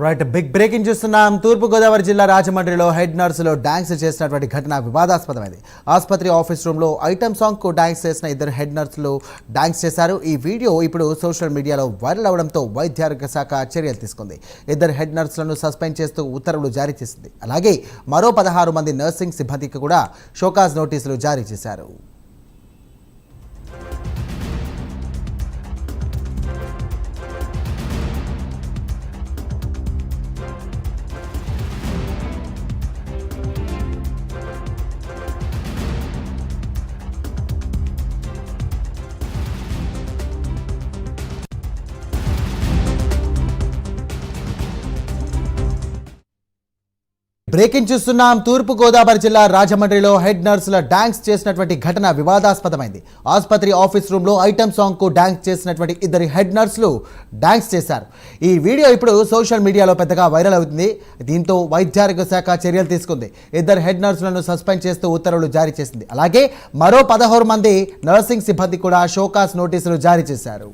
Right big breaking చూస్తున్నాం. తూర్పుగోదావరి జిల్లా రాజమండ్రిలో హెడ్ నర్సులో డాన్స్ చేసినటువంటి ఘటన వివాదాస్పదమైంది. ఆసుపత్రి ఆఫీస్ రూమ్లో ఐటమ్ సాంగ్కు డాన్స్ చేసిన ఇద్దరు హెడ్ నర్సులు డాన్స్ చేశారు. ఈ వీడియో ఇప్పుడు సోషల్ మీడియాలో వైరల్ అవడంతో వైద్యారోగ్య శాఖ చర్యలు తీసుకుంది. ఇద్దరు హెడ్ నర్సులను సస్పెండ్ చేస్తూ ఉత్తర్వులు జారీ చేసింది. అలాగే మరో 16 మంది నర్సింగ్ సిబ్బందికి కూడా షోకాజ్ నోటీసులు జారీ చేశారు. బ్రేకింగ్ చూస్తున్నాం. తూర్పుగోదావరి జిల్లా రాజమండ్రిలో హెడ్ నర్సుల డాన్స్ చేసినటువంటి ఘటన వివాదాస్పదమైంది. ఆసుపత్రి ఆఫీస్ రూమ్లో ఐటమ్ సాంగ్కు డాన్స్ చేసినటువంటి ఇద్దరు హెడ్ నర్సులు డాన్స్ చేశారు. ఈ వీడియో ఇప్పుడు సోషల్ మీడియాలో పెద్దగా వైరల్ అవుతుంది. దీంతో వైద్యారోగ్య శాఖ చర్యలు తీసుకుంది. ఇద్దరు హెడ్ నర్సులను సస్పెండ్ చేస్తూ ఉత్తర్వులు జారీ చేసింది. అలాగే మరో 16 మంది నర్సింగ్ సిబ్బంది కూడా షోకాజ్ నోటీసులు జారీ చేశారు.